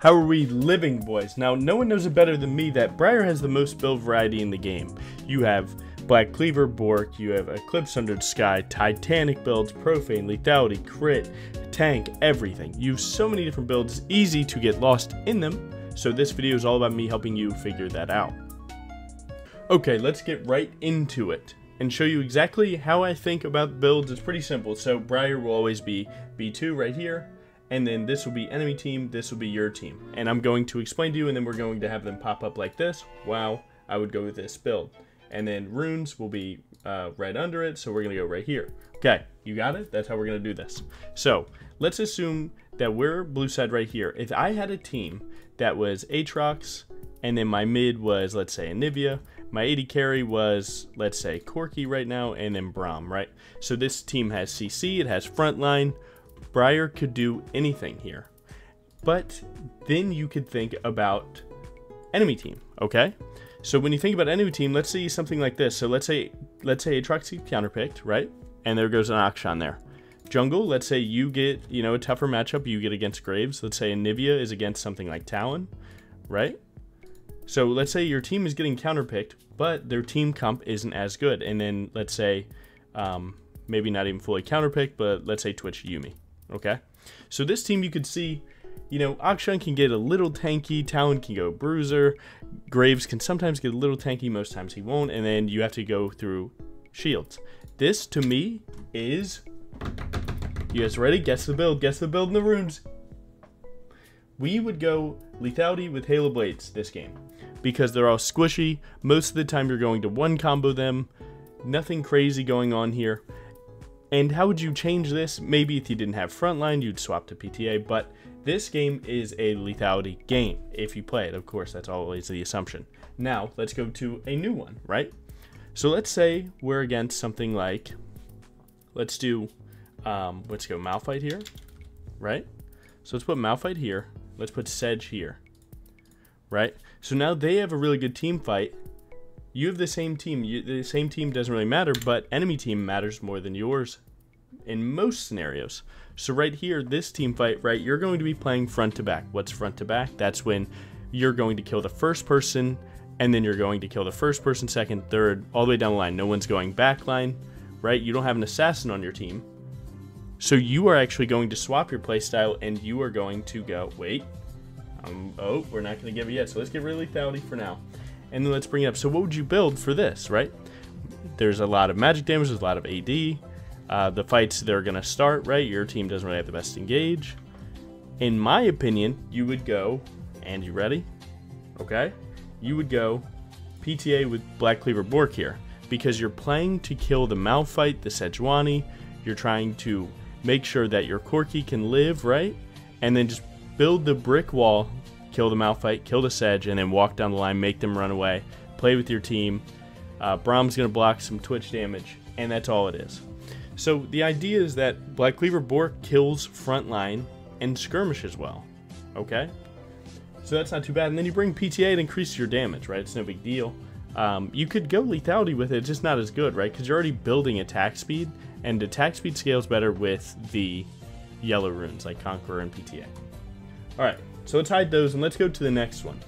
How are we living, boys? Now, no one knows it better than me that Briar has the most build variety in the game. You have Black Cleaver, Bork, you have Eclipse Under the Sky, Titanic builds, Profane, Lethality, Crit, Tank, everything. You have so many different builds, it's easy to get lost in them, so this video is all about me helping you figure that out. Okay, let's get right into it and show you exactly how I think about builds. It's pretty simple. So Briar will always be B2 right here, and then this will be enemy team, this will be your team. And I'm going to explain to you, and then we're going to have them pop up like this. Wow, I would go with this build. And then runes will be right under it, so we're going to go right here. Okay, you got it? That's how we're going to do this. So let's assume that we're blue side right here. If I had a team that was Aatrox, and then my mid was, let's say, Anivia, my AD carry was, let's say, Corki right now, and then Braum, right? So this team has CC, it has frontline. Briar could do anything here. But then you could think about enemy team, okay? So when you think about enemy team, let's see something like this. So let's say Aatrox gets counterpicked, right? And there goes an Akshan there. Jungle, let's say you get, a tougher matchup you get against Graves. Let's say Anivia is against something like Talon, right? So let's say your team is getting counterpicked, but their team comp isn't as good. And then let's say, maybe not even fully counterpicked, but let's say Twitch Yuumi, okay? So this team you could see, Akshan can get a little tanky, Talon can go bruiser, Graves can sometimes get a little tanky, most times he won't, and then you have to go through shields. This, to me, is... You guys ready? Guess the build in the runes. We would go Lethality with Halo Blades this game, because they're all squishy. Most of the time you're going to one combo them. Nothing crazy going on here. And how would you change this? Maybe if you didn't have frontline, you'd swap to PTA, but this game is a lethality game. If you play it, of course, that's always the assumption. Now, let's go to a new one, right? So let's say we're against something like, let's go Malphite here, right? So let's put Malphite here. Let's put Sedge here, right? So now they have a really good team fight. You have the same team. The same team doesn't really matter, but enemy team matters more than yours in most scenarios. So right here, this team fight, right, you're going to be playing front to back. What's front to back? That's when you're going to kill the first person, and then you're going to kill the first person, second, third, all the way down the line. No one's going back line, right? You don't have an assassin on your team. So you are actually going to swap your playstyle, and you are going to go, wait, oh, we're not going to give it yet. So let's get rid of lethality for now. And then let's bring it up. So what would you build for this, right? There's a lot of magic damage, there's a lot of AD. The fights, they're going to start, right? Your team doesn't really have the best engage. In my opinion, you would go, and you ready? Okay? You would go PTA with Black Cleaver Bork here, because you're playing to kill the Malphite, the Sejuani. You're trying to make sure that your Corki can live, right? And then just build the brick wall, kill the Malphite, kill the Sedge, and then walk down the line, make them run away, play with your team. Braum's going to block some Twitch damage, and that's all it is. So the idea is that Black Cleaver Bork kills frontline and skirmishes well, okay? So that's not too bad. And then you bring PTA, it increases your damage, right? It's no big deal. You could go lethality with it, it's just not as good, right? Because you're already building attack speed, and attack speed scales better with the yellow runes like Conqueror and PTA. Alright, so let's hide those and let's go to the next one.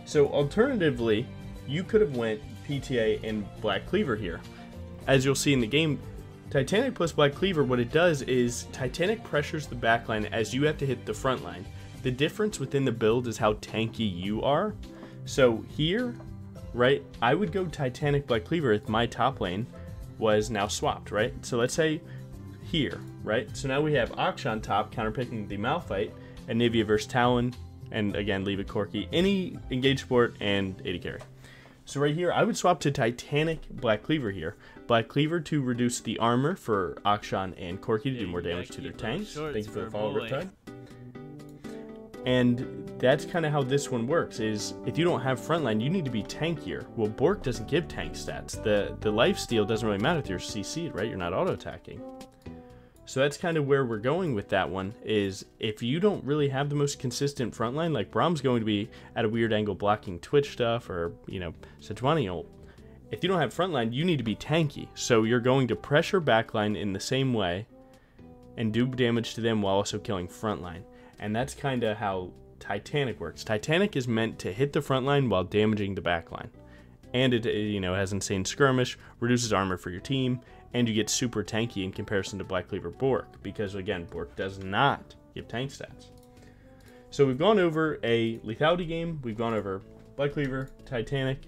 So alternatively, you could have went PTA and Black Cleaver here. As you'll see in the game, Titanic plus Black Cleaver, what it does is Titanic pressures the backline as you have to hit the front line. The difference within the build is how tanky you are. So here, right, I would go Titanic Black Cleaver if my top lane was now swapped, right? So let's say here, right? So now we have Akshan top counterpicking the Malphite, Anivia versus Talon, and again, leave it Corki, any engage support, and AD carry. So right here, I would swap to Titanic Black Cleaver here. Black Cleaver to reduce the armor for Akshan and Corki to do more damage to their tanks. Thank you for the follow, Riptide. And that's kind of how this one works, is if you don't have frontline, you need to be tankier. Well, Bork doesn't give tank stats. The lifesteal doesn't really matter if you're CC'd, right? You're not auto-attacking. So that's kind of where we're going with that one, is if you don't really have the most consistent frontline, like Braum's going to be at a weird angle blocking Twitch stuff, or, Sejuani ult. If you don't have frontline, you need to be tanky. So you're going to pressure backline in the same way and do damage to them while also killing frontline. And that's kind of how Titanic works. Titanic is meant to hit the front line while damaging the back line. And it, has insane skirmish, reduces armor for your team, and you get super tanky in comparison to Black Cleaver Bork, because again, Bork does not give tank stats. So we've gone over a lethality game, we've gone over Black Cleaver, Titanic,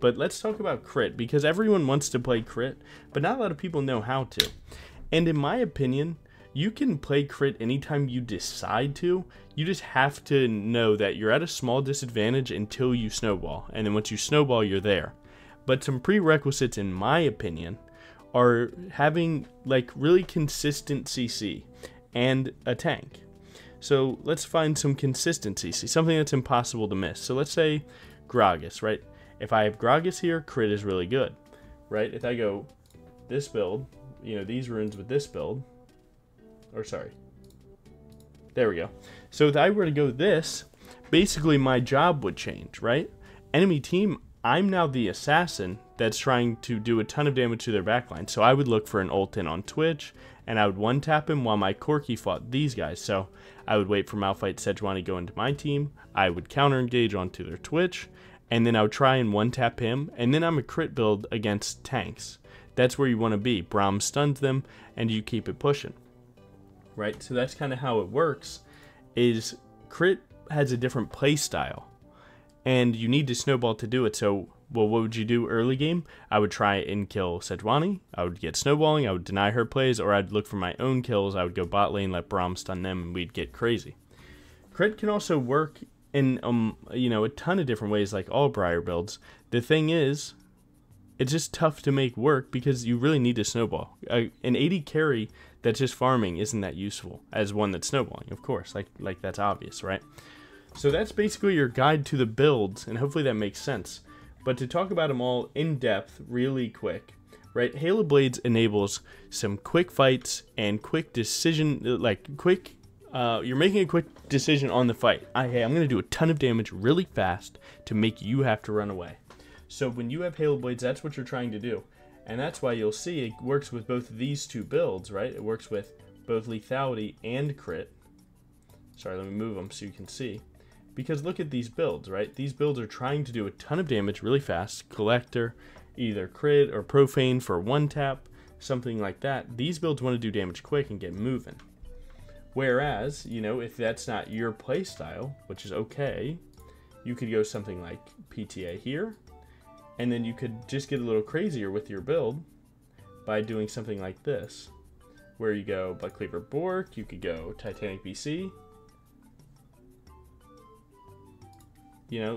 but let's talk about crit, because everyone wants to play crit, but not a lot of people know how to. And in my opinion, you can play crit anytime you decide to. You just have to know that you're at a small disadvantage until you snowball, and then once you snowball, you're there. But some prerequisites, in my opinion, are having like really consistent CC and a tank. So let's find some consistency, something that's impossible to miss. So let's say Gragas, right? If I have Gragas here, crit is really good, right? If I go this build, these runes with this build, there we go. So if I were to go this, basically my job would change, right? Enemy team, I'm now the assassin that's trying to do a ton of damage to their backline. So I would look for an ult in on Twitch, and I would one-tap him while my Corki fought these guys. So I would wait for Malphite Sejuani to go into my team, I would counter-engage onto their Twitch, and then I would try and one-tap him, and then I'm a crit build against tanks. That's where you want to be. Braum stuns them, and you keep it pushing. Right? So that's kind of how it works, is crit has a different play style, and you need to snowball to do it. So, well, what would you do early game? I would try and kill Sejuani, I would get snowballing, I would deny her plays, or I'd look for my own kills, I would go bot lane, let Braum stun them, and we'd get crazy. Crit can also work in, a ton of different ways, like all Briar builds. The thing is, it's just tough to make work because you really need to snowball. An AD carry that's just farming isn't that useful as one that's snowballing, of course, like that's obvious, right? So that's basically your guide to the builds, and hopefully that makes sense. But to talk about them all in depth really quick, right? Halo Blades enables some quick fights and quick decision, you're making a quick decision on the fight. Hey, I'm going to do a ton of damage really fast to make you have to run away. So when you have Halo Blades, that's what you're trying to do. And that's why you'll see it works with both of these two builds, right? It works with both lethality and crit. Sorry, let me move them so you can see. Because look at these builds, right? These builds are trying to do a ton of damage really fast. Collector, either crit or profane for one tap, something like that. These builds want to do damage quick and get moving. Whereas, if that's not your playstyle, which is okay, you could go something like PTA here. And then you could just get a little crazier with your build by doing something like this, where you go Black Cleaver Bork, you could go Titanic BC,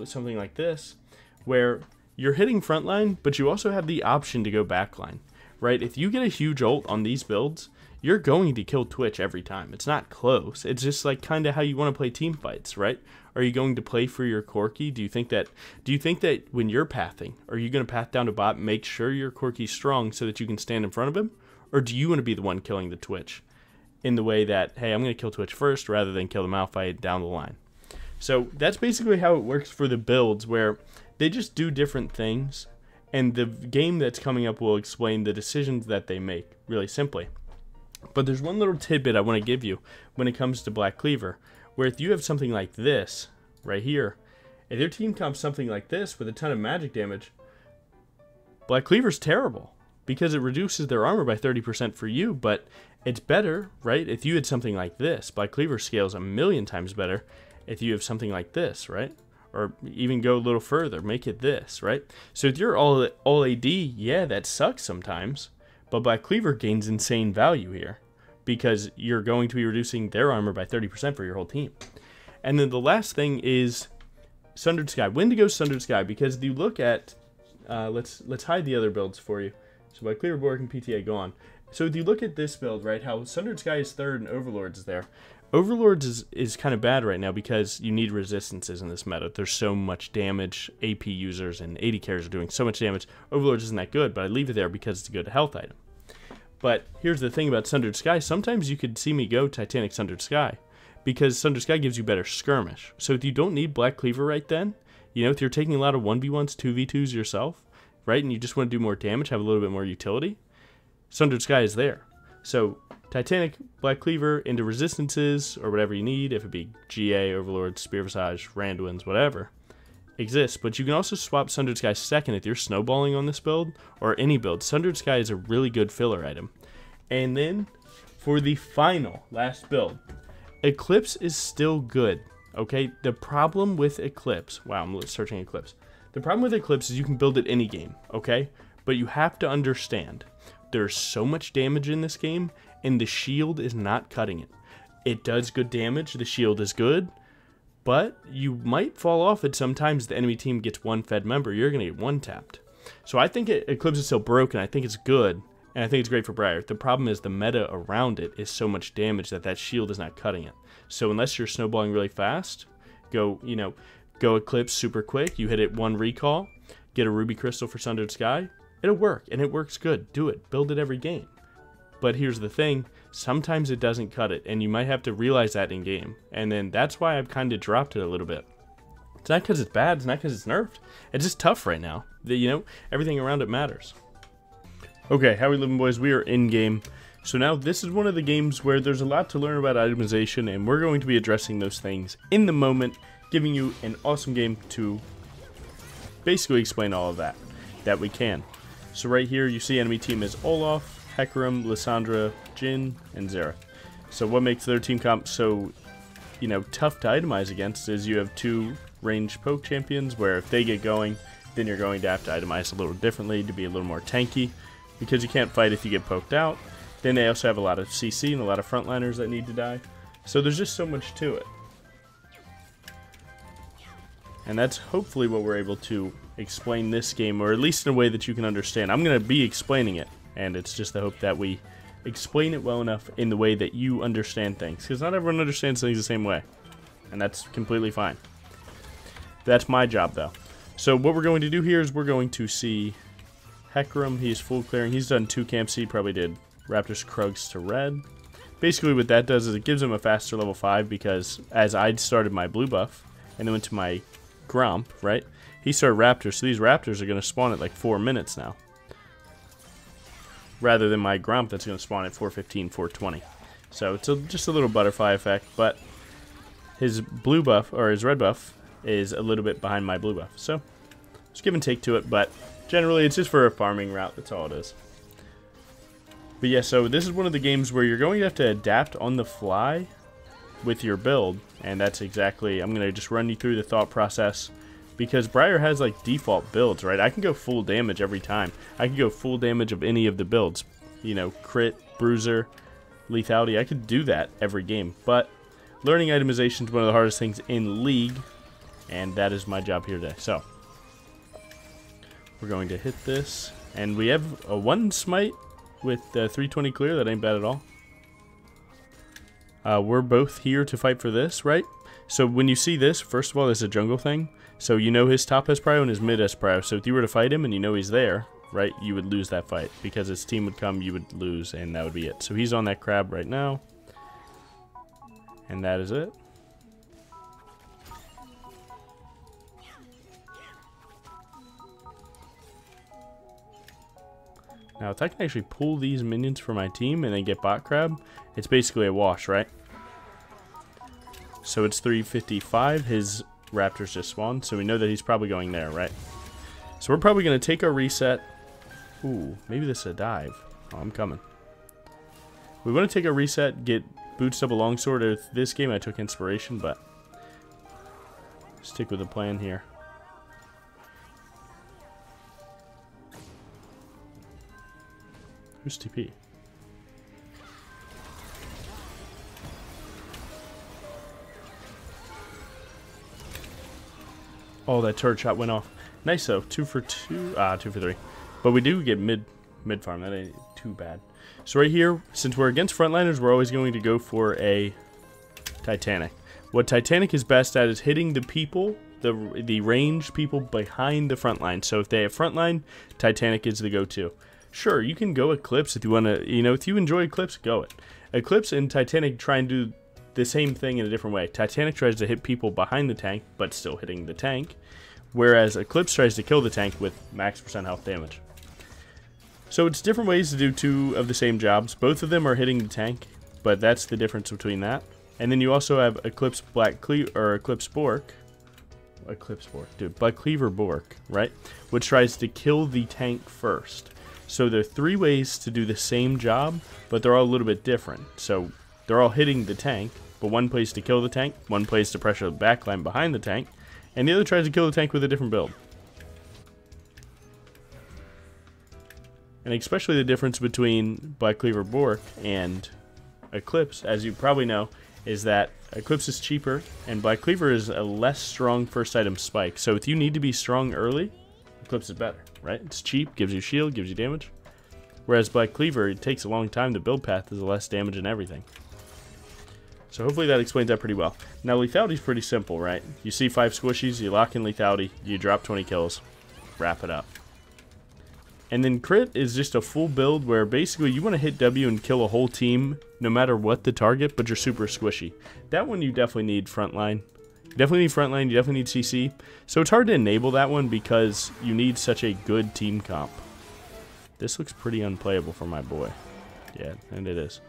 something like this, where you're hitting frontline, but you also have the option to go backline, right? If you get a huge ult on these builds, you're going to kill Twitch every time. It's not close. It's just like kind of how you want to play team fights, right? Are you going to play for your Corki? Do you think that when you're pathing, are you going to path down to bot, make sure your Corki's strong so that you can stand in front of him? Or do you want to be the one killing the Twitch in the way that, hey, I'm going to kill Twitch first rather than kill the Malphite down the line? So that's basically how it works for the builds, where they just do different things, and the game that's coming up will explain the decisions that they make really simply. But there's one little tidbit I want to give you when it comes to Black Cleaver, where if you have something like this right here, if your team comps something like this with a ton of magic damage, Black Cleaver's terrible because it reduces their armor by 30% for you, but it's better, right? If you had something like this, Black Cleaver scales a million times better if you have something like this, right? Or even go a little further, make it this, right? So if you're all AD, yeah, that sucks sometimes, but Black Cleaver gains insane value here because you're going to be reducing their armor by 30% for your whole team. And then the last thing is Sundered Sky. When to go Sundered Sky? Because if you look at, let's hide the other builds for you. So Black Cleaver, Bork, and PTA gone. So if you look at this build, right, how Sundered Sky is third and Overlords is there. Overlords is kind of bad right now because you need resistances in this meta. There's so much damage. AP users and AD carries are doing so much damage. Overlords isn't that good, but I leave it there because it's a good health item. But here's the thing about Sundered Sky. Sometimes you could see me go Titanic Sundered Sky because Sundered Sky gives you better skirmish. So if you don't need Black Cleaver right then, if you're taking a lot of 1v1s, 2v2s yourself, right, and you just want to do more damage, have a little bit more utility, Sundered Sky is there. So Titanic Black Cleaver into resistances, or whatever you need, if it be GA, Overlord, Spear Visage, Randuin's, whatever, exists. But you can also swap Sundered Sky second if you're snowballing on this build, or any build. Sundered Sky is a really good filler item. And then, for the last build, Eclipse is still good, okay? The problem with Eclipse, wow, I'm searching Eclipse. The problem with Eclipse is you can build it any game, okay? But you have to understand, there's so much damage in this game, and the shield is not cutting it. It does good damage, the shield is good, but you might fall off it sometimes. The enemy team gets one fed member, you're going to get one tapped. So I think Eclipse is still broken, I think it's good, and I think it's great for Briar. The problem is the meta around it is so much damage that shield is not cutting it. So unless you're snowballing really fast, go Eclipse super quick, you hit it one recall, get a Ruby Crystal for Sundered Sky, it'll work, and it works good. Do it, build it every game. But here's the thing, sometimes it doesn't cut it, and you might have to realize that in game. And then that's why I've kind of dropped it a little bit. It's not because it's bad, it's not because it's nerfed. It's just tough right now. Everything around it matters. Okay, how we living, boys? We are in game. So now this is one of the games where there's a lot to learn about itemization, and we're going to be addressing those things in the moment, giving you an awesome game to basically explain all of that we can. So right here you see enemy team is Olaf, Hecarim, Lissandra, Jhin, and Xerath. So what makes their team comp so, tough to itemize against is you have two ranged poke champions where if they get going, then you're going to have to itemize a little differently to be a little more tanky because you can't fight if you get poked out. Then they also have a lot of CC and a lot of frontliners that need to die. So there's just so much to it. And that's hopefully what we're able to explain this game, or at least in a way that you can understand. I'm going to be explaining it. And it's just the hope that we explain it well enough in the way that you understand things. Because not everyone understands things the same way. And that's completely fine. That's my job, though. So what we're going to do here is we're going to see Hecarim. He's full clearing. He's done 2 camps. He probably did Raptor's Krugs to red. Basically what that does is it gives him a faster level 5 because as I started my blue buff and then went to my Gromp, right? He started Raptors. So these Raptors are going to spawn at like 4 minutes now, rather than my Gromp that's going to spawn at 4:15, 4:20. So it's just a little butterfly effect, but his blue buff, or his red buff, is a little bit behind my blue buff. So just give and take to it, but generally it's just for a farming route, that's all it is. But yeah, so this is one of the games where you're going to have to adapt on the fly with your build, and that's exactly, I'm going to just run you through the thought process. Because Briar has like default builds, right? I can go full damage every time. I can go full damage of any of the builds. Crit, bruiser, lethality. I could do that every game. But learning itemization is one of the hardest things in League. And that is my job here today. So, we're going to hit this. And we have a 1 smite with 320 clear. That ain't bad at all. We're both here to fight for this, right? So when you see this, first of all, there's a jungle thing. So his top has prio and his mid has prio. So if you were to fight him and he's there, right, you would lose that fight. Because his team would come, you would lose, and that would be it. So he's on that crab right now. And that is it. Now if I can actually pull these minions for my team and then get bot crab, it's basically a wash, right? So it's 355, his Raptors just spawned, so we know that he's probably going there, right? So we're probably going to take our reset. Ooh, maybe this is a dive. Oh, I'm coming. We want to take a reset, get boots up a longsword. This game I took inspiration, but stick with the plan here. Who's TP? Oh, that turret shot went off. Nice though. 2 for 2. 2 for 3. But we do get mid farm. That ain't too bad. So right here, since we're against frontliners, we're always going to go for a Titanic. What Titanic is best at is hitting the people, the ranged people behind the front line. So if they have front line, Titanic is the go-to. Sure, you can go Eclipse if you want to, if you enjoy Eclipse, go it. Eclipse and Titanic try and do the same thing in a different way. Titanic tries to hit people behind the tank, but still hitting the tank. Whereas Eclipse tries to kill the tank with max % health damage. So it's different ways to do two of the same jobs. Both of them are hitting the tank, but that's the difference between that. And then you also have Eclipse Black Cleaver, or Eclipse Bork. Black Cleaver Bork, right? Which tries to kill the tank first. So there are three ways to do the same job, but they're all a little bit different. So they're all hitting the tank, but one plays to kill the tank, one plays to pressure the backline behind the tank, and the other tries to kill the tank with a different build. And especially the difference between Black Cleaver Bork and Eclipse, as you probably know, is that Eclipse is cheaper and Black Cleaver is a less strong first item spike. So if you need to be strong early, Eclipse is better, right? It's cheap, gives you shield, gives you damage. Whereas Black Cleaver, it takes a long time to build path, there's less damage and everything. So hopefully that explains that pretty well. Now lethality is pretty simple, right? You see 5 squishies, you lock in lethality, you drop 20 kills, wrap it up. And then crit is just a full build where basically you want to hit W and kill a whole team no matter what the target, but you're super squishy. That one you definitely need frontline. You definitely need frontline, you definitely need CC. So it's hard to enable that one because you need such a good team comp. This looks pretty unplayable for my boy. Yeah, and it is.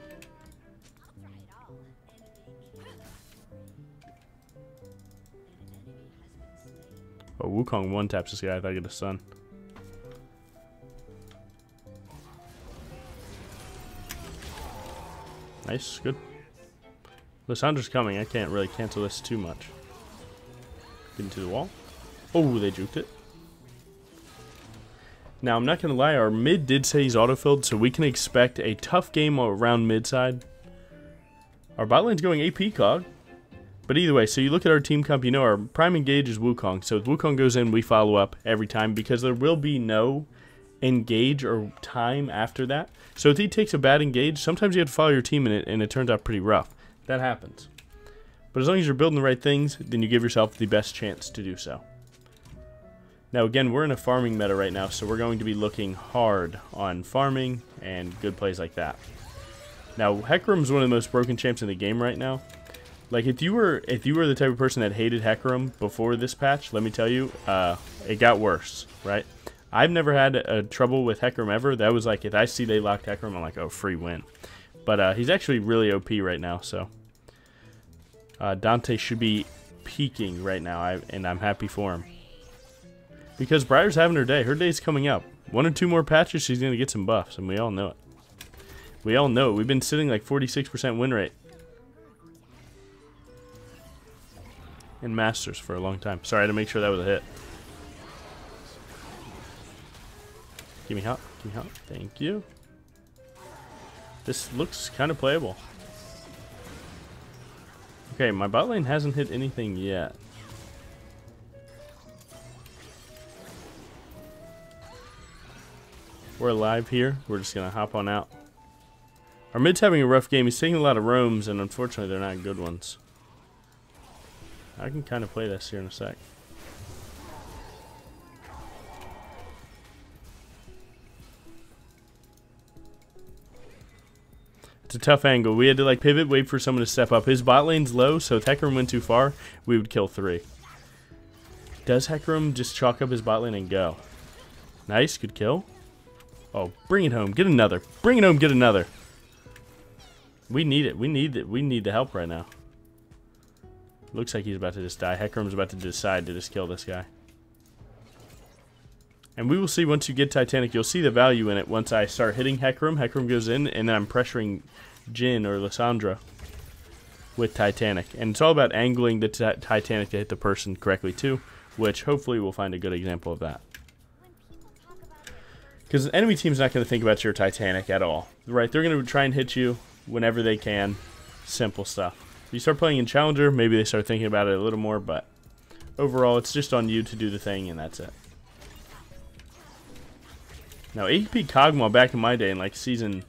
Oh, Wukong one taps this guy. I thought I get a stun. Nice, good. Lissandra's coming. I can't really cancel this too much. Get into the wall. Oh, they juked it. Now, I'm not going to lie. Our mid did say he's autofilled, so we can expect a tough game around mid side. Our bot lane's going AP Cog. But either way, so you look at our team comp, you know our prime engage is Wukong. So if Wukong goes in, we follow up every time because there will be no engage or time after that. So if he takes a bad engage, sometimes you have to follow your team in it, and it turns out pretty rough. That happens. But as long as you're building the right things, then you give yourself the best chance to do so. Now again, we're in a farming meta right now, so we're going to be looking hard on farming and good plays like that. Now, Hecarim is one of the most broken champs in the game right now. Like, if you were the type of person that hated Hecarim before this patch, let me tell you, it got worse, right? I've never had a trouble with Hecarim ever. That was like, if I see they locked Hecarim, I'm like, oh, free win. But he's actually really OP right now, so. Dante should be peaking right now, and I'm happy for him. Because Briar's having her day. Her day's coming up. 1 or 2 more patches, she's going to get some buffs, and we all know it. We all know it. We've been sitting like 46% win rate in Masters for a long time. Sorry, I had to make sure that was a hit. Give me hot. Give me hot. Thank you. This looks kind of playable. Okay, my bot lane hasn't hit anything yet. We're alive here. We're just going to hop on out. Our mid's having a rough game. He's taking a lot of roams, and unfortunately they're not good ones. I can kind of play this here in a sec. It's a tough angle. We had to like pivot, wait for someone to step up. His bot lane's low, so if Hecarim went too far, we would kill 3. Does Hecarim just chalk up his bot lane and go? Nice, good kill. Oh, bring it home. Get another. Bring it home, get another. We need it. We need it. We need the help right now. Looks like he's about to just die. Hecarim's about to decide to just kill this guy. And we will see once you get Titanic, you'll see the value in it once I start hitting Hecarim. Hecarim goes in, and then I'm pressuring Jhin or Lissandra with Titanic. And it's all about angling the Titanic to hit the person correctly too, which hopefully we'll find a good example of that. Because the enemy team's not going to think about your Titanic at all. Right, they're going to try and hit you whenever they can. Simple stuff. If you start playing in Challenger, maybe they start thinking about it a little more, but overall it's just on you to do the thing, and that's it. Now, AP Kog'Maw back in my day, in like season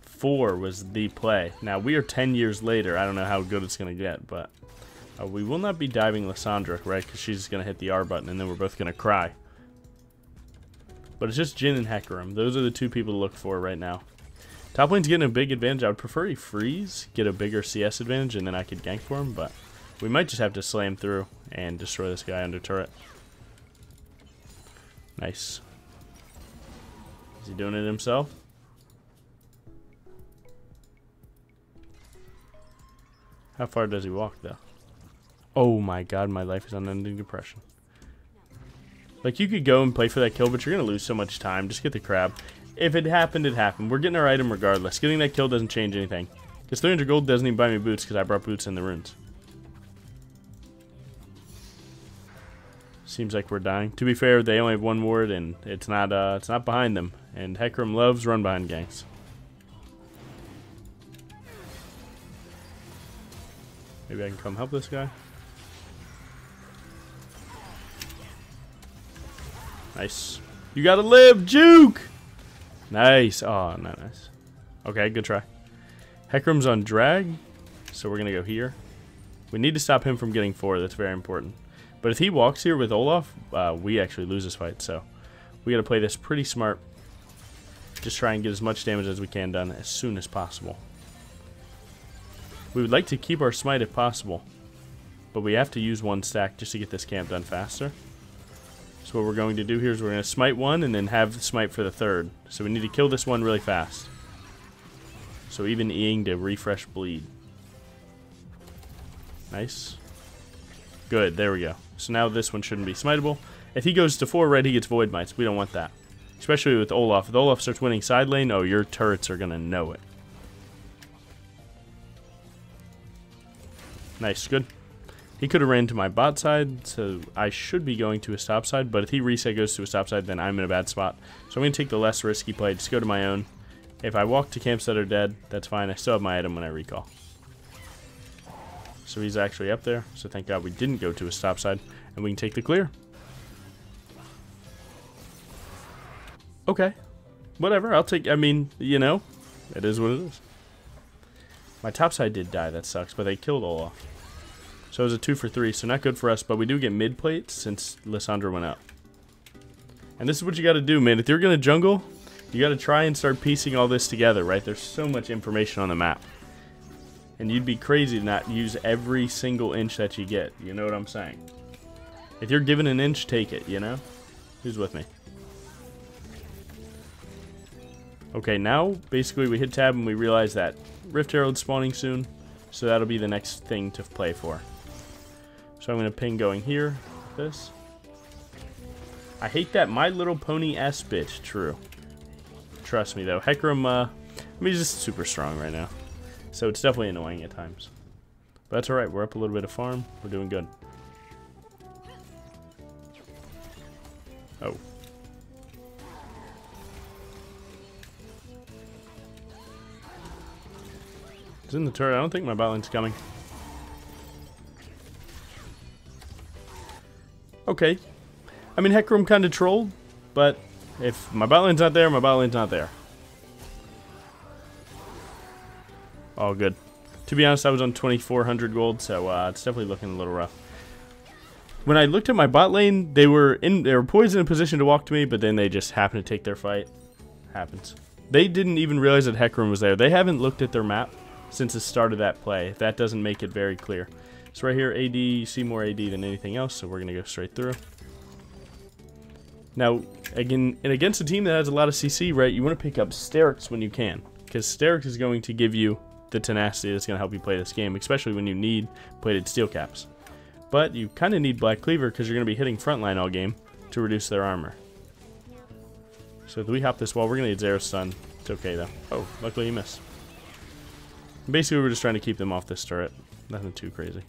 4 was the play. Now, we are 10 years later. I don't know how good it's going to get, but we will not be diving Lissandra, right? Because she's going to hit the R button, and then we're both going to cry. But it's just Jhin and Hecarim. Those are the 2 people to look for right now. Top lane's getting a big advantage. I would prefer he freeze, get a bigger CS advantage, and then I could gank for him, but we might just have to slam through and destroy this guy under turret. Nice. Is he doing it himself? How far does he walk, though? Oh my god, my life is unending depression. Like, you could go and play for that kill, but you're going to lose so much time. Just get the crab. If it happened, it happened. We're getting our item regardless. Getting that kill doesn't change anything. Because 300 gold doesn't even buy me boots because I brought boots in the runes. Seems like we're dying. To be fair, they only have one ward, and it's not behind them. And Hecarim loves run behind ganks. Maybe I can come help this guy. Nice. You gotta live, juke! Nice. Oh, not nice. Okay, good try. Hecarim's on drag, so we're gonna go here. We need to stop him from getting 4. That's very important. But if he walks here with Olaf, we actually lose this fight. So we gotta play this pretty smart. Just try and get as much damage as we can done as soon as possible. We would like to keep our smite if possible, but we have to use 1 stack just to get this camp done faster. So what we're going to do here is we're going to smite 1 and then have the smite for the 3rd. So we need to kill this one really fast. So even Eing to refresh bleed. Nice. Good, there we go. So now this one shouldn't be smiteable. If he goes to 4 red, he gets void mites. We don't want that. Especially with Olaf. If Olaf starts winning side lane, oh, your turrets are going to know it. Nice, good. He could have ran to my bot side, so I should be going to a stop side, but if he reset goes to a stop side, then I'm in a bad spot. So I'm going to take the less risky play, just go to my own. If I walk to camps that are dead, that's fine. I still have my item when I recall. So he's actually up there, so thank God we didn't go to a stop side, and we can take the clear. Okay. Whatever, I'll take, I mean, you know, it is what it is. My top side did die, that sucks, but they killed Olaf. So it was a 2 for 3, so not good for us, but we do get mid plate since Lissandra went up. And this is what you gotta do, man. If you're gonna jungle, you gotta try and start piecing all this together, right? There's so much information on the map. And you'd be crazy to not use every single inch that you get, you know what I'm saying? If you're given an inch, take it, you know? Who's with me? Okay, now, basically we hit tab and we realize that Rift Herald's spawning soon, so that'll be the next thing to play for. So I'm going to ping going here, this. I hate that My Little Pony S bitch, true. Trust me though, Hecarim, I mean, he's just super strong right now. So it's definitely annoying at times. But that's alright, we're up a little bit of farm, we're doing good. Oh. It's in the turret. I don't think my bot lane's coming. Okay. I mean, Hecarim kind of trolled, but if my bot lane's not there, my bot lane's not there. All good. To be honest, I was on 2,400 gold, so it's definitely looking a little rough. When I looked at my bot lane, they were poised in a position to walk to me, but then they just happened to take their fight. Happens. They didn't even realize that Hecarim was there. They haven't looked at their map since the start of that play. That doesn't make it very clear. So right here, AD, you see more AD than anything else, so we're going to go straight through. Now, again, and against a team that has a lot of CC, right, you want to pick up Sterix when you can, because Sterix is going to give you the tenacity that's going to help you play this game, especially when you need plated steel caps. But you kind of need Black Cleaver because you're going to be hitting frontline all game to reduce their armor. So if we hop this wall, we're going to need Zero Stun. It's okay, though. Oh, luckily he missed. Basically, we're just trying to keep them off this turret. Nothing too crazy.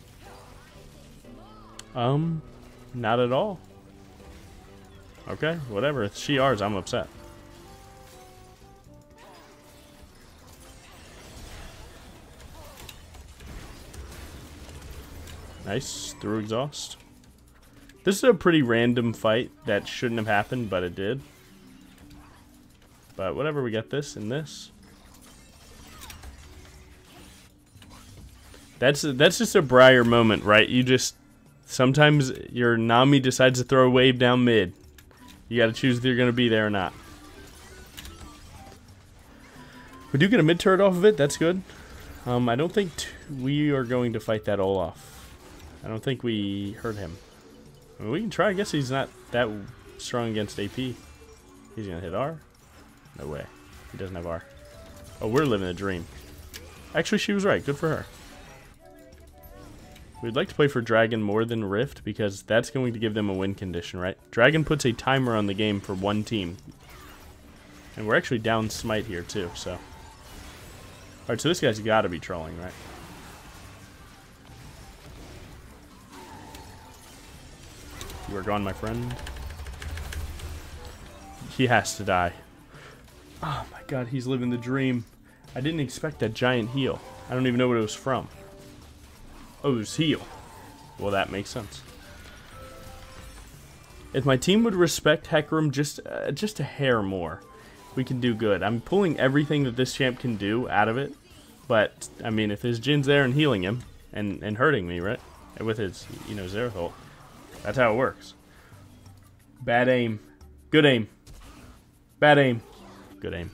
Not at all. Okay, whatever. If she ours, I'm upset. Nice, through exhaust. This is a pretty random fight that shouldn't have happened, but it did. But whatever, we got this and this. That's just a Briar moment, right? You just, sometimes your Nami decides to throw a wave down mid. You gotta choose if you're gonna be there or not. We do get a mid turret off of it, that's good. I don't think we are going to fight that Olaf. I don't think we hurt him. I mean, we can try, I guess he's not that strong against AP. He's gonna hit R. No way. He doesn't have R. Oh, we're living a dream. Actually, she was right. Good for her. We'd like to play for Dragon more than Rift because that's going to give them a win condition, right? Dragon puts a timer on the game for one team. And we're actually down Smite here, too, so. Alright, so this guy's got to be trolling, right? You are gone, my friend. He has to die. Oh my god, he's living the dream. I didn't expect that giant heal. I don't even know what it was from. Oh, it was heal. Well, that makes sense. If my team would respect Hecarim just a hair more, we can do good. I'm pulling everything that this champ can do out of it. But, I mean, if his Jin's there and healing him and hurting me, right? With his, you know, Zerathol. That's how it works. Bad aim. Good aim. Bad aim. Good aim.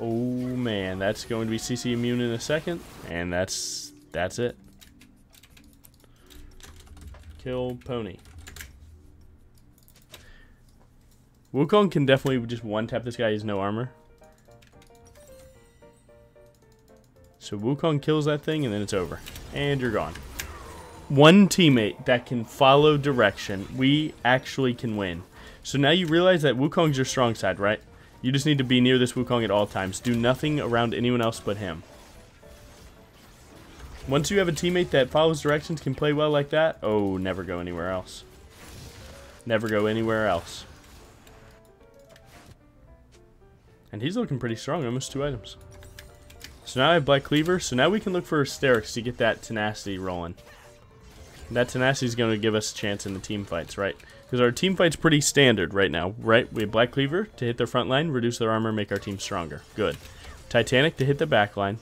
Oh man, that's going to be CC immune in a second, and that's it. Kill Pony. Wukong can definitely just one-tap this guy. He has no armor. So Wukong kills that thing, and then it's over. And you're gone. One teammate that can follow direction, we actually can win. So now you realize that Wukong's your strong side, right? You just need to be near this Wukong at all times. Do nothing around anyone else but him. Once you have a teammate that follows directions, can play well like that, oh, never go anywhere else. Never go anywhere else. And he's looking pretty strong, almost 2 items. So now I have Black Cleaver, so now we can look for Asterix to get that tenacity rolling. That tenacity is going to give us a chance in the team fights, right? Because our team fight's pretty standard right now, right? We have Black Cleaver to hit their front line, reduce their armor, make our team stronger. Good. Titanic to hit the back line,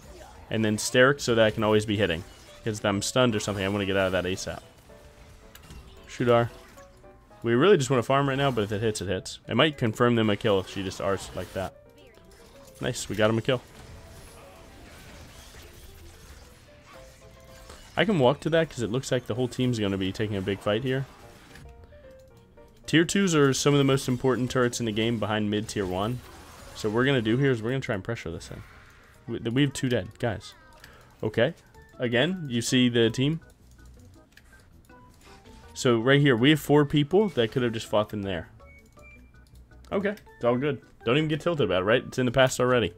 and then Steric so that I can always be hitting. Because if I'm stunned or something, I want to get out of that ASAP. Shoot R. We really just want to farm right now, but if it hits, it hits. It might confirm them a kill if she just R's like that. Nice, we got him a kill. I can walk to that because it looks like the whole team's going to be taking a big fight here. Tier 2s are some of the most important turrets in the game behind mid Tier 1. So what we're going to do here is we're going to try and pressure this thing. We have 2 dead, guys. Okay. Again, you see the team? So right here, we have 4 people that could have just fought them there. Okay, it's all good. Don't even get tilted about it, right? It's in the past already.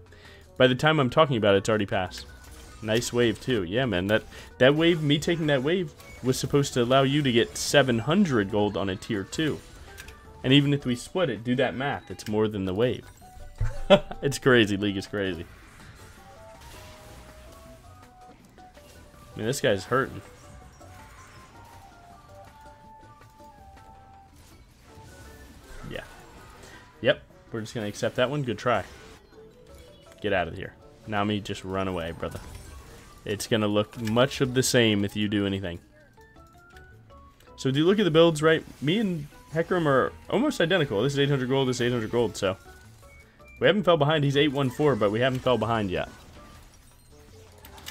By the time I'm talking about it, it's already passed. Nice wave too. Yeah, man, that wave, me taking that wave, was supposed to allow you to get 700 gold on a Tier 2. And even if we split it, do that math, it's more than the wave. It's crazy, League is crazy. I mean, this guy's hurting. Yeah. Yep, we're just going to accept that one. Good try. Get out of here. Nami, just run away, brother. It's going to look much of the same if you do anything. So if you look at the builds, right, me and Hecarim are almost identical. This is 800 gold, this is 800 gold, so. We haven't fell behind. He's 814, but we haven't fell behind yet.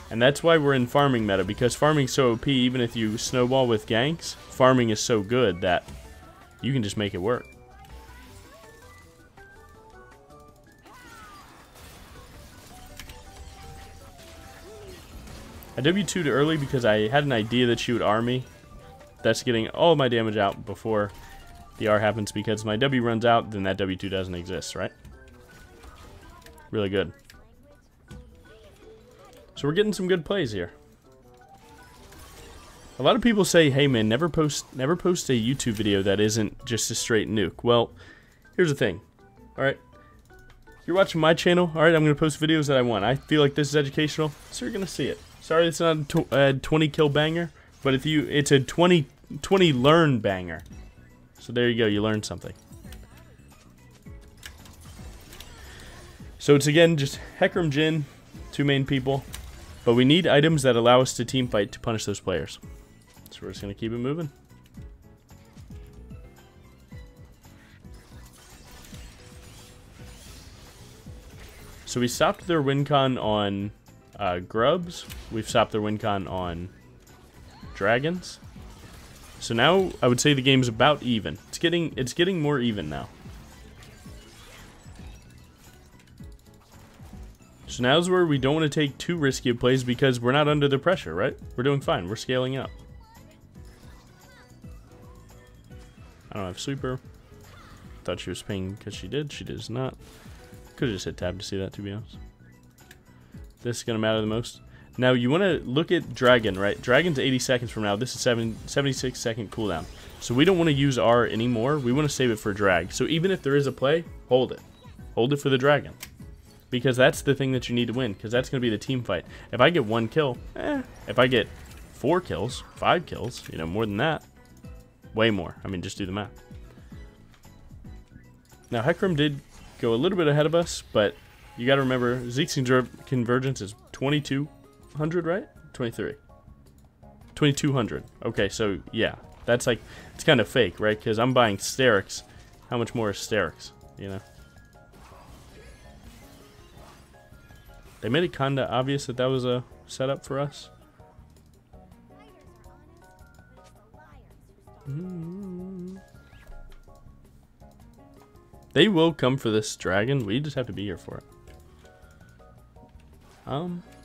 And that's why we're in farming meta, because farming's so OP, even if you snowball with ganks, farming is so good that you can just make it work. I W2'd early because I had an idea that she would R me. That's getting all my damage out before the R happens, because my W runs out, then that W2 doesn't exist, right? Really good. So we're getting some good plays here. A lot of people say, hey man, never post a YouTube video that isn't just a straight nuke. Well, here's the thing. Alright. You're watching my channel. Alright, I'm going to post videos that I want. I feel like this is educational, so you're going to see it. Sorry it's not a 20 kill banger, but it's a 20 learn banger. So there you go, you learned something. So it's again just Hecarim Jhin, 2 main people. But we need items that allow us to team fight to punish those players. So we're just going to keep it moving. So we stopped their win con on grubs. We've stopped their win con on dragons. So now I would say the game's about even. It's getting more even now. So now's where we don't want to take too risky of plays because we're not under the pressure, right? We're doing fine. We're scaling up. I don't have sweeper. Thought she was paying because she did. She does not. Could have just hit tab to see that, to be honest. This is going to matter the most. Now, you want to look at Dragon, right? Dragon's 80 seconds from now. This is 76-second cooldown. So we don't want to use R anymore. We want to save it for Drag. So even if there is a play, hold it. Hold it for the Dragon. Because that's the thing that you need to win. Because that's going to be the team fight. If I get 1 kill, if I get 4 kills, 5 kills, you know, more than that, way more. I mean, just do the math. Now, Hecarim did go a little bit ahead of us, but you got to remember, Zeke's convergence is 2200, right? 23. 2200. Okay, so yeah, that's like, it's kind of fake, right? Because I'm buying Sterix. How much more is Sterix, you know? They made it kind of obvious that that was a setup for us. They will come for this dragon. We just have to be here for it.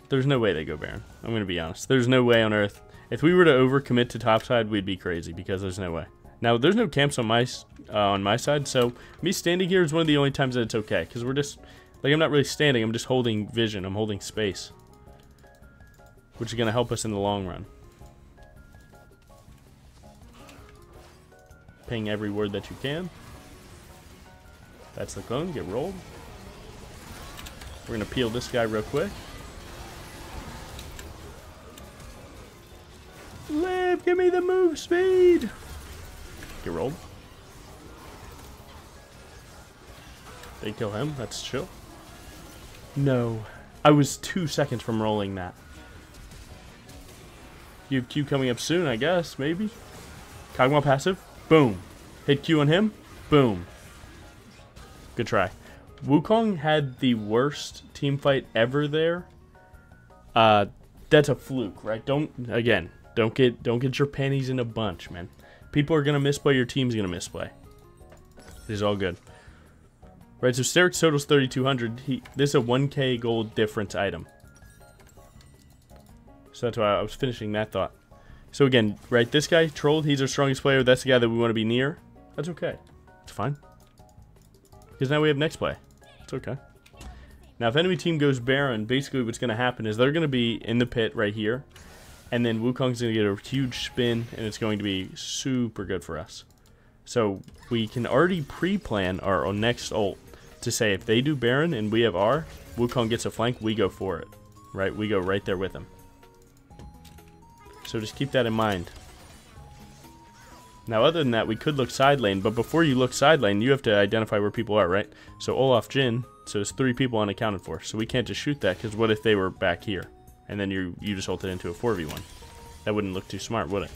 There's no way they go Baron. I'm going to be honest. There's no way on earth. If we were to overcommit to topside, we'd be crazy because there's no way. Now, there's no camps on my side, so me standing here is one of the only times that it's okay. Because we're just, like, I'm not really standing. I'm just holding vision. I'm holding space. Which is going to help us in the long run. Ping every word that you can. That's the clone. Get rolled. We're going to peel this guy real quick. Live, give me the move speed. Get rolled. They kill him. That's chill. No. I was 2 seconds from rolling that. You have Q coming up soon, I guess. Maybe. Kog'Maw passive. Boom. Hit Q on him. Boom. Good try. Wukong had the worst team fight ever there. That's a fluke, right? Don't get your panties in a bunch, man. People are gonna misplay, your team's gonna misplay. It is all good. Right, so Sterix totals 3,200. This is a 1k gold difference item. So that's why I was finishing that thought. So again, right, this guy, trolled, he's our strongest player. That's the guy that we want to be near. That's okay. It's fine. Because now we have next play. It's okay. Now, if enemy team goes Baron, basically what's going to happen is they're going to be in the pit right here. And then Wukong's going to get a huge spin, and it's going to be super good for us. So we can already pre-plan our next ult to say if they do Baron and we have R, Wukong gets a flank, we go for it. Right? We go right there with him. So just keep that in mind. Now, other than that, we could look side lane, but before you look side lane, you have to identify where people are, right? So Olaf Jhin, so there's 3 people unaccounted for. So we can't just shoot that, because what if they were back here? And then you just ulted into a 4v1. That wouldn't look too smart, would it?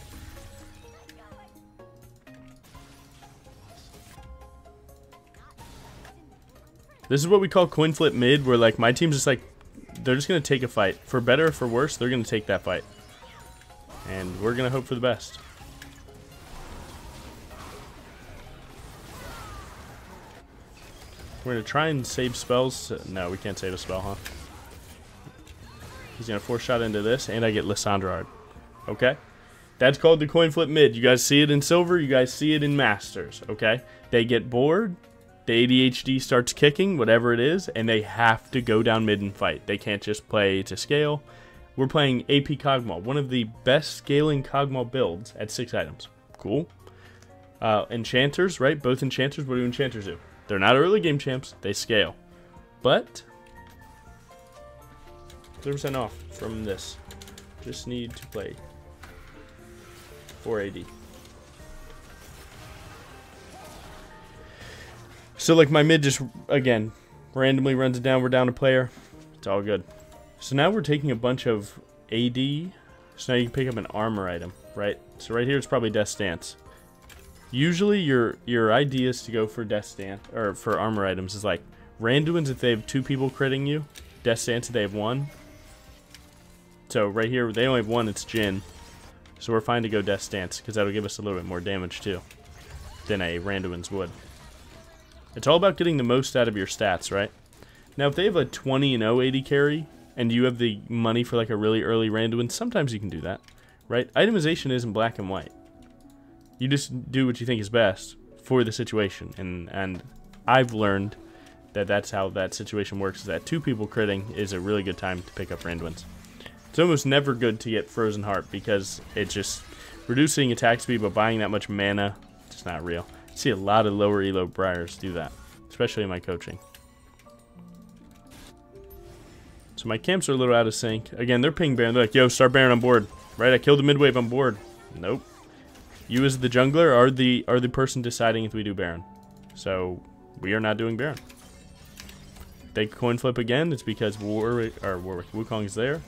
This is what we call coin flip mid, where like my team's just like, they're just going to take a fight. For better or for worse, they're going to take that fight. And we're going to hope for the best. We're going to try and save spells. No, we can't save a spell, huh? He's going to 4-shot into this, and I get Lissandra Ard. Okay? That's called the coin flip mid. You guys see it in silver, you guys see it in masters, okay? They get bored, the ADHD starts kicking, whatever it is, and they have to go down mid and fight. They can't just play to scale. We're playing AP Kog'Maw, one of the best scaling Kog'Maw builds at 6 items. Cool. Enchanters, right? Both enchanters, what do enchanters do? They're not early game champs, they scale. But 30% off from this. Just need to play 4AD. So like my mid just, again, randomly runs it down, we're down a player. It's all good. So now we're taking a bunch of AD. So now you can pick up an armor item, right? So right here it's probably Death Stance. Usually your idea is to go for Death Stance, or for armor items is like Randuin's if they have 2 people critting you, Death Stance if they have 1. So right here they only have 1, it's Jhin. So we're fine to go Death Stance, because that'll give us a little bit more damage too than a Randuin's would. It's all about getting the most out of your stats, right? Now, if they have a 20-0 AD carry, and you have the money for like a really early Randuin, sometimes you can do that, right? Itemization isn't black and white. You just do what you think is best for the situation, and I've learned that that's how that situation works, is that 2 people critting is a really good time to pick up Randuins. It's almost never good to get Frozen Heart, because it's just reducing attack speed, but buying that much mana, it's not real. I see a lot of lower elo Briars do that, especially in my coaching. So my camps are a little out of sync. Again, they're ping Baron. They're like, yo, start Baron on board. Right, I killed the mid-wave on board. Nope. You as the jungler are the person deciding if we do Baron. So we are not doing Baron. They coin flip again. It's because Wukong is there,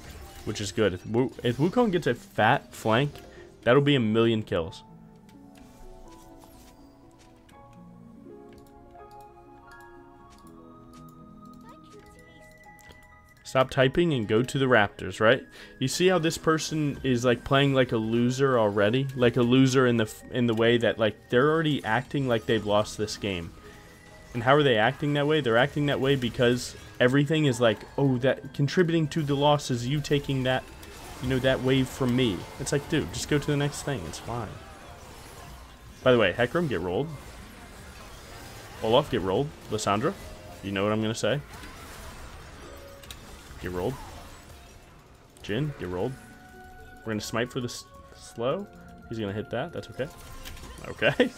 which is good. If Wukong gets a fat flank, that'll be a million kills. Stop typing and go to the Raptors, right? You see how this person is like playing like a loser already? Like a loser in the way that like they're already acting like they've lost this game. And how are they acting that way? They're acting that way because everything is like, oh, that contributing to the loss is you taking that, you know, that wave from me. It's like, dude, just go to the next thing. It's fine. By the way, Hecarim, get rolled. Olaf, get rolled. Lissandra, you know what I'm going to say. Get rolled. Jhin, get rolled. We're going to smite for the slow. He's going to hit that. That's okay. Okay.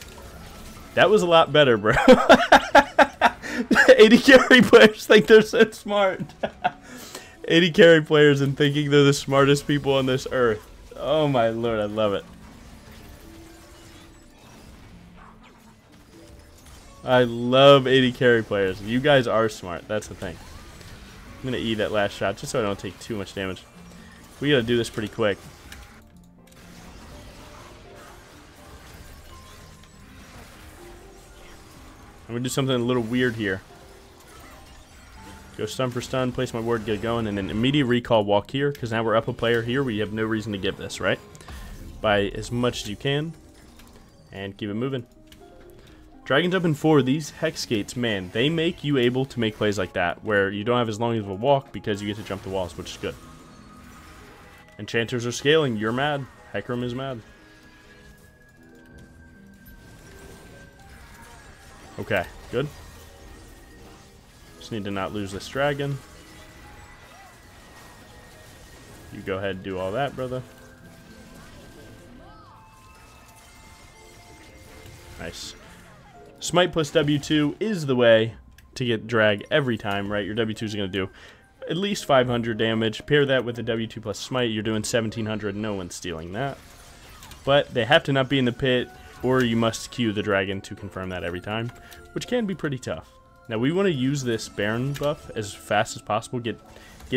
That was a lot better, bro. 80 carry players think they're so smart. 80 carry players and thinking they're the smartest people on this earth. Oh my lord, I love it. I love 80 carry players. You guys are smart. That's the thing. I'm going to E that last shot just so I don't take too much damage. We got to do this pretty quick. I'm going to do something a little weird here. Go stun for stun, place my ward, get it going, and then immediate recall walk here, because now we're up a player here. We have no reason to give this, right? Buy as much as you can, and keep it moving. Dragon Jump in 4, these Hex Gates, man, they make you able to make plays like that, where you don't have as long of a walk because you get to jump the walls, which is good. Enchanters are scaling, you're mad. Hecarim is mad. Okay, good. Just need to not lose this dragon. You go ahead and do all that, brother. Nice. Smite plus W2 is the way to get drag every time, right? Your W2 is going to do at least 500 damage. Pair that with a W2 plus Smite, you're doing 1700. No one's stealing that. But they have to not be in the pit, or you must queue the dragon to confirm that every time, which can be pretty tough. Now we want to use this Baron buff as fast as possible. Get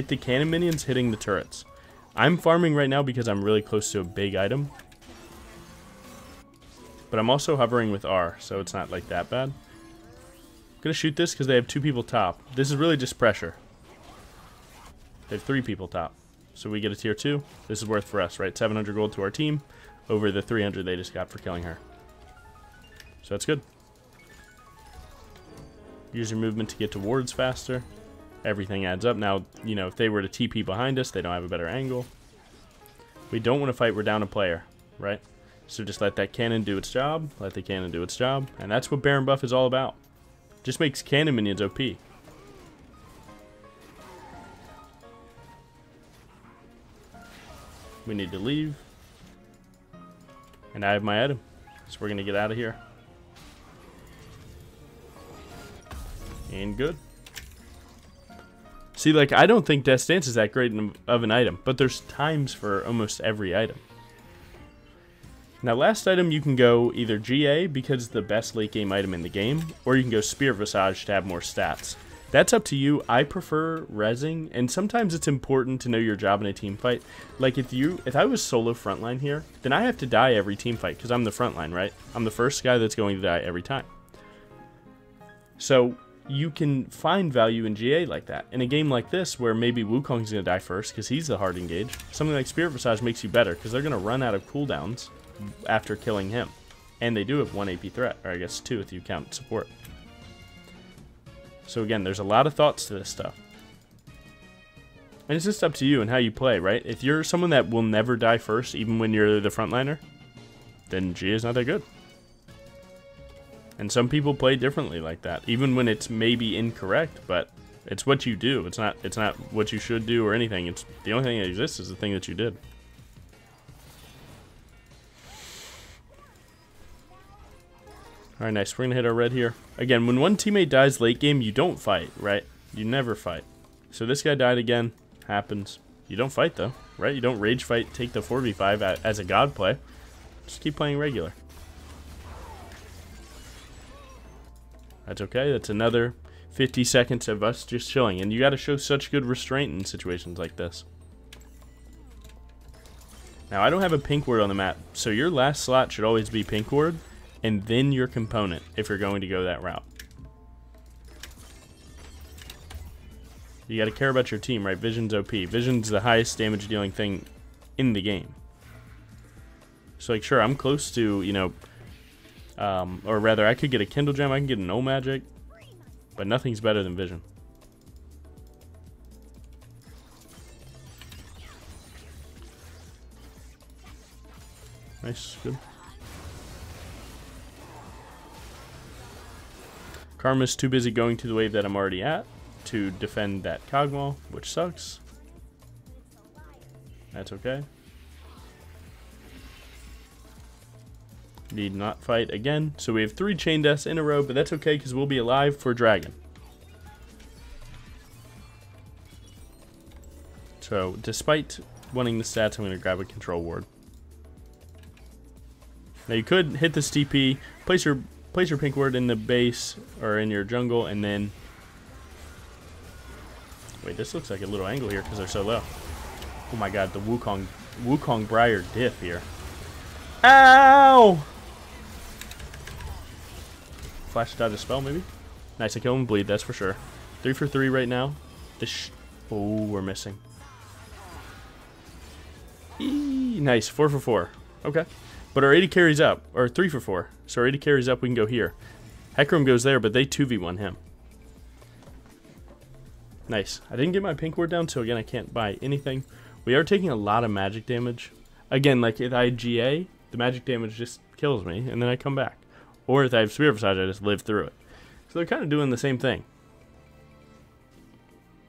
the cannon minions hitting the turrets. I'm farming right now because I'm really close to a big item. But I'm also hovering with R, so it's not like that bad. I'm going to shoot this because they have 2 people top. This is really just pressure. They have 3 people top. So we get a tier 2. This is worth for us, right? 700 gold to our team over the 300 they just got for killing her. So that's good. Use your movement to get to wards faster. Everything adds up. Now, you know, if they were to TP behind us, they don't have a better angle. We don't want to fight. We're down a player, right? So just let that cannon do its job. Let the cannon do its job. And that's what Baron buff is all about. Just makes cannon minions OP. We need to leave. And I have my item. So we're going to get out of here. And good. See, like, I don't think Death Stance is that great of an item. But there's times for almost every item. Now, last item, you can go either GA because it's the best late game item in the game, or you can go Spear Visage to have more stats. That's up to you. I prefer rezzing, and sometimes it's important to know your job in a team fight. Like if I was solo frontline here, then I have to die every team fight because I'm the frontline, right? I'm the first guy that's going to die every time. So you can find value in GA like that. In a game like this, where maybe Wukong's going to die first because he's the hard engage, something like Spirit Visage makes you better because they're going to run out of cooldowns after killing him. And they do have 1 AP threat, or I guess 2 if you count support. So again, there's a lot of thoughts to this stuff. And it's just up to you and how you play, right? If you're someone that will never die first, even when you're the frontliner, then GA is not that good. And some people play differently like that, even when it's maybe incorrect, but it's what you do. It's not what you should do or anything. It's the only thing that exists is the thing that you did. Alright, nice. We're gonna hit our red here. Again, when one teammate dies late game, you don't fight, right? You never fight. So this guy died again. Happens. You don't fight though, right? You don't rage fight, take the 4v5 as a god play. Just keep playing regular. That's okay. That's another 50 seconds of us just chilling. And you got to show such good restraint in situations like this. Now, I don't have a pink ward on the map, so your last slot should always be pink ward, and then your component, if you're going to go that route. You got to care about your team, right? Vision's OP. Vision's the highest damage dealing thing in the game. So, like, sure, I'm close to, you know, or rather, I could get a Kindle Gem, I can get an Old Magic, but nothing's better than Vision. Nice, good. Karma's too busy going to the wave that I'm already at to defend that Cogwall, which sucks. That's okay. Need not fight again. So we have 3 chain deaths in a row, but that's okay because we'll be alive for Dragon. So despite wanting the stats, I'm going to grab a control ward. Now you could hit this TP, place your pink ward in the base or in your jungle, and then wait. This looks like a little angle here because they're so low. Oh my god, the Wukong Briar diff here. Ow! Flash dodge a spell, maybe? Nice, I kill him, bleed, that's for sure. 3 for 3 right now. Oh, we're missing. Nice, 4 for 4. Okay. But our 80 carries up, or 3 for 4. So our 80 carries up, we can go here. Hecarim goes there, but they 2v1 him. Nice. I didn't get my pink ward down, so again, I can't buy anything. We are taking a lot of magic damage. Again, like if I GA, the magic damage just kills me, and then I come back. Or if I have Spirit Visage, I just live through it. So they're kind of doing the same thing.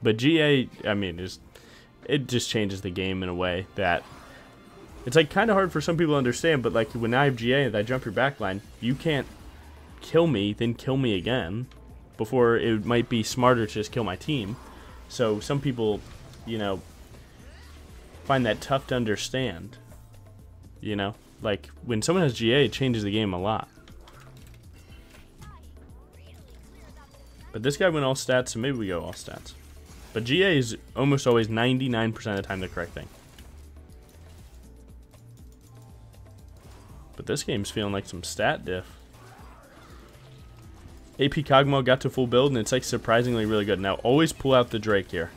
But GA, I mean, it just changes the game in a way that it's like kind of hard for some people to understand. But like when I have GA and I jump your backline, you can't kill me, then kill me again. Before it might be smarter to just kill my team. So some people, you know, find that tough to understand. You know, like when someone has GA, it changes the game a lot. But this guy went all stats, so maybe we go all stats. But GA is almost always 99% of the time the correct thing. But this game's feeling like some stat diff. AP Kog'Maw got to full build, and it's like surprisingly really good. Now, always pull out the Drake here.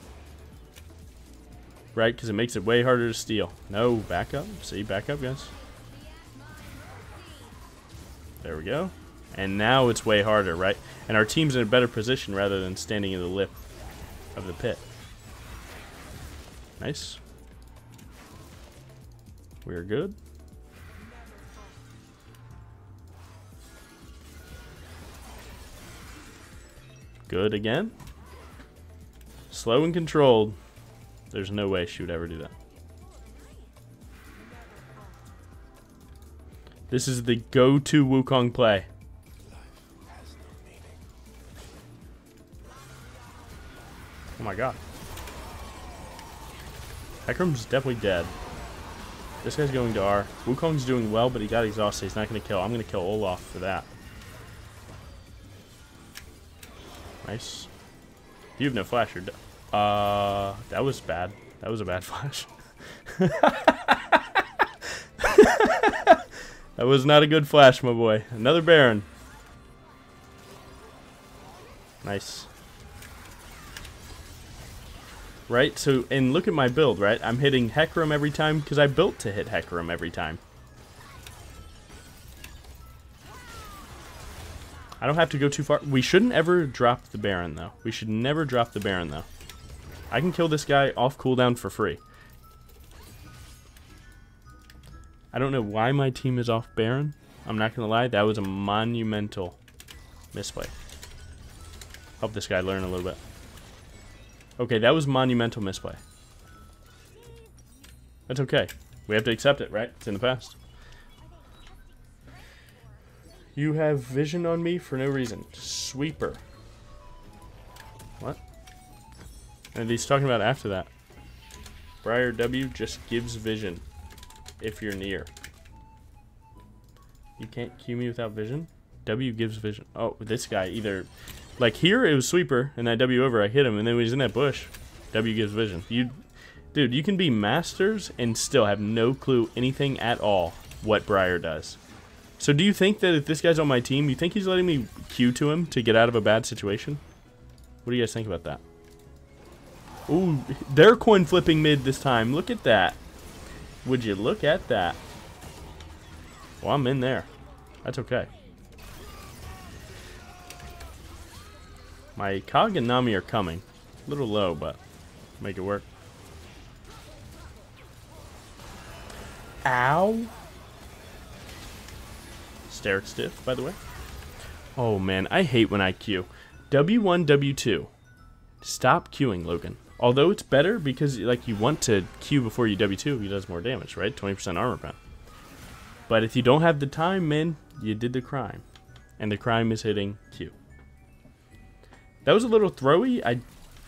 Right? Because it makes it way harder to steal. No, back up. See, back up, guys. There we go. And now it's way harder, right? And our team's in a better position rather than standing in the lip of the pit. Nice. We're good. Good again. Slow and controlled. There's no way she would ever do that. This is the go-to Wukong play. Oh my god. Hecarim's definitely dead. This guy's going to R. Wukong's doing well, but he got exhausted. He's not going to kill. I'm going to kill Olaf for that. Nice. You have no flash. You're that was bad. That was a bad flash. That was not a good flash, my boy. Another Baron. Nice. Right? So, and look at my build, right? I'm hitting Hecarim every time because I built to hit Hecarim every time. I don't have to go too far. We shouldn't ever drop the Baron, though. We should never drop the Baron, though. I can kill this guy off cooldown for free. I don't know why my team is off Baron. I'm not going to lie. That was a monumental misplay. Help this guy learn a little bit. Okay, that was monumental misplay. That's okay. We have to accept it, right? It's in the past. You have vision on me for no reason. Sweeper. What? And he's talking about after that. Briar W just gives vision if you're near. You can't Q me without vision? W gives vision. Oh, this guy either... Like here, it was sweeper, and that W over, I hit him, and then when he's in that bush, W gives vision. Dude, you can be masters and still have no clue anything at all what Briar does. So do you think that if this guy's on my team, you think he's letting me Q to him to get out of a bad situation? What do you guys think about that? Ooh, they're coin flipping mid this time. Look at that. Would you look at that? Well, I'm in there. That's okay. My Cog and Nami are coming. A little low, but make it work. Ow. Steric stiff, by the way. Oh, man. I hate when I Q. W1, W2. Stop queuing, Logan. Although it's better because like you want to Q before you W2, he does more damage, right? 20% armor pen. But if you don't have the time, man, you did the crime. And the crime is hitting Q. That was a little throwy. I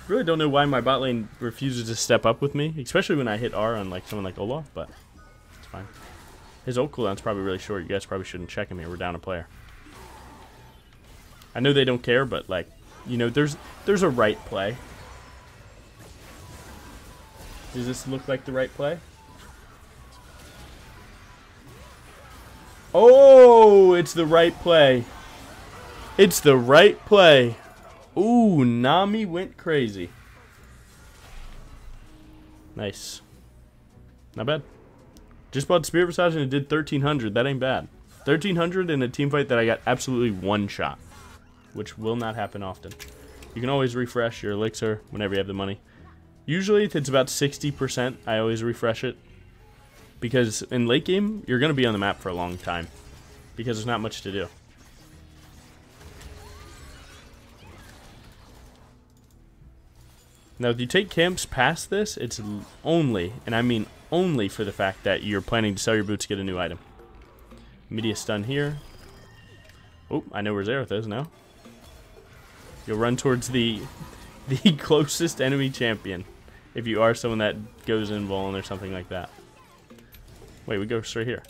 really don't know why my bot lane refuses to step up with me, especially when I hit R on like someone like Olaf, but it's fine. His ult cooldown's probably really short. You guys probably shouldn't check him here. We're down a player. I know they don't care, but like, you know, there's a right play. Does this look like the right play? Oh, it's the right play. It's the right play. Ooh, Nami went crazy. Nice. Not bad. Just bought Spirit Visage and it did 1300. That ain't bad. 1300 in a team fight that I got absolutely one shot, which will not happen often. You can always refresh your elixir whenever you have the money. Usually if it's about 60%, I always refresh it. Because in late game, you're going to be on the map for a long time. Because there's not much to do. Now, if you take camps past this, it's only, and I mean only for the fact that you're planning to sell your boots to get a new item. Media stun here. Oh, I know where Xerath is now. You'll run towards the closest enemy champion. If you are someone that goes in Vuln or something like that. Wait, we go straight here.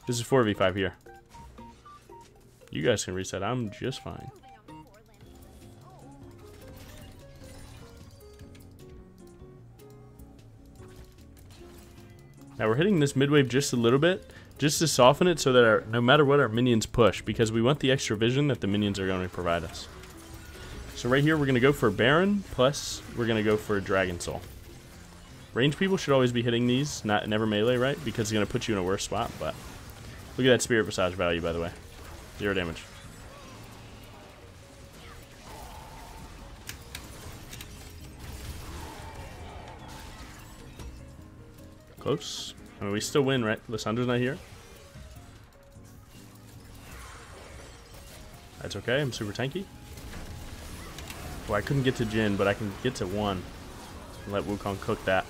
This is 4v5 here. You guys can reset. I'm just fine. Now we're hitting this mid wave just a little bit, just to soften it so that no matter what our minions push, because we want the extra vision that the minions are going to provide us. So right here we're going to go for Baron, plus we're going to go for Dragon Soul. Range people should always be hitting these, never melee, right? Because it's going to put you in a worse spot, but look at that Spirit Visage value, by the way. 0 damage. Close. I mean, we still win, right? Lissandra's not here. That's okay. I'm super tanky. Well, I couldn't get to Jhin, but I can get to 1. Let Wukong cook that.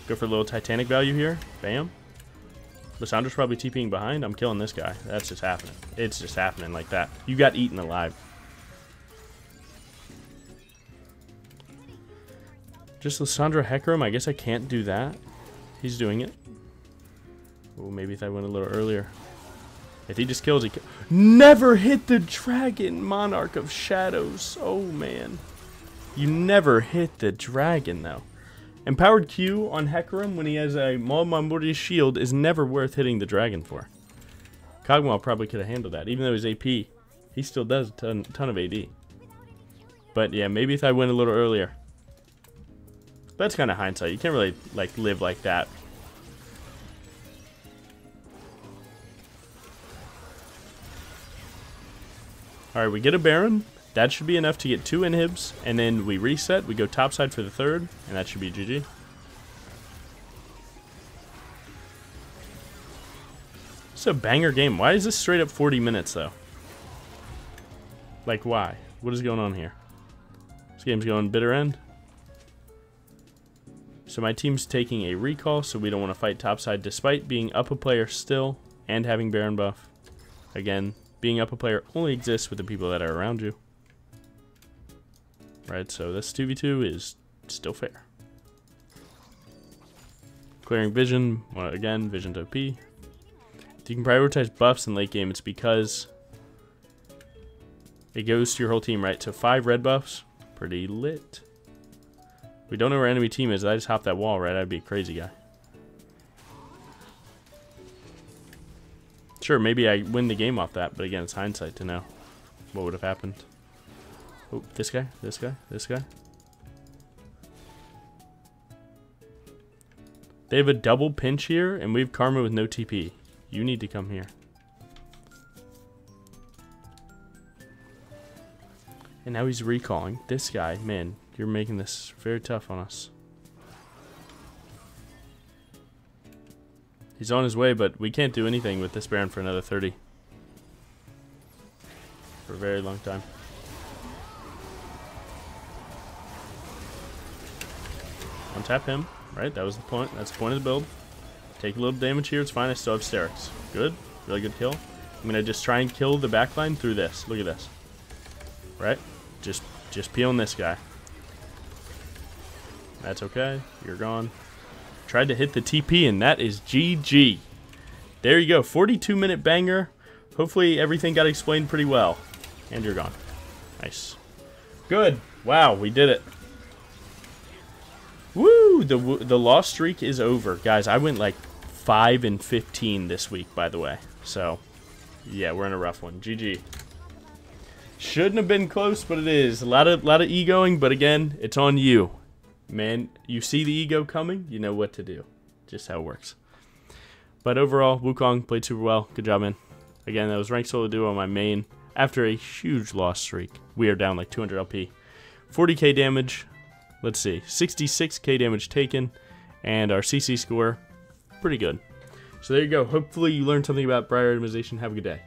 Go for a little Titanic value here. Bam. Lissandra's probably TPing behind. I'm killing this guy. That's just happening. It's just happening like that. You got eaten alive. Just Lissandra Hecarim. I guess I can't do that. He's doing it. Oh, maybe if I went a little earlier. If he just kills, he never hit the dragon, Monarch of Shadows. Oh, man. You never hit the dragon, though. Empowered Q on Hecarim when he has a Maul Mortis shield is never worth hitting the dragon for. Kog'Maw probably could have handled that, even though his AP He still does a ton of AD. But yeah, maybe if I went a little earlier. That's kind of hindsight. You can't really like live like that. Alright, we get a Baron. That should be enough to get 2 inhibs. And then we reset. We go topside for the 3rd. And that should be GG. It's a banger game. Why is this straight up 40 minutes though? Like why? What is going on here? This game's going bitter end. So my team's taking a recall, so we don't want to fight topside despite being up a player still and having Baron buff. Again, being up a player only exists with the people that are around you. Right, so this 2v2 is still fair. Clearing vision, well, again, vision's OP. If you can prioritize buffs in late game, it's because it goes to your whole team, right? So 5 red buffs, pretty lit. We don't know where our enemy team is. I just hop that wall, right? I'd be a crazy guy. Sure, maybe I win the game off that, but again, it's hindsight to know what would have happened. Oh, this guy, this guy, this guy. They have a double pinch here, and we have Karma with no TP. You need to come here. And now he's recalling. This guy, man, you're making this very tough on us. He's on his way, but we can't do anything with this Baron for another 30. For a very long time. Untap him, right? That was the point. That's the point of the build. Take a little damage here. It's fine. I still have Sterix. Good. Really good kill. I'm going to just try and kill the backline through this. Look at this. Right? Just peeling this guy. That's okay. You're gone. Tried to hit the TP, and that is GG. There you go. 42-minute banger. Hopefully everything got explained pretty well. And you're gone. Nice. Good. Wow, we did it. Woo! The loss streak is over. Guys, I went like 5-15 this week, by the way. So, yeah, we're in a rough one. GG. Shouldn't have been close, but it is. A lot of egoing, but again, it's on you. Man, you see the ego coming, you know what to do. Just how it works. But overall, Wukong played super well. Good job, man. Again, that was ranked solo duo on my main. After a huge loss streak, we are down like 200 LP. 40k damage. Let's see. 66k damage taken. And our CC score, pretty good. So there you go. Hopefully you learned something about Briar itemization. Have a good day.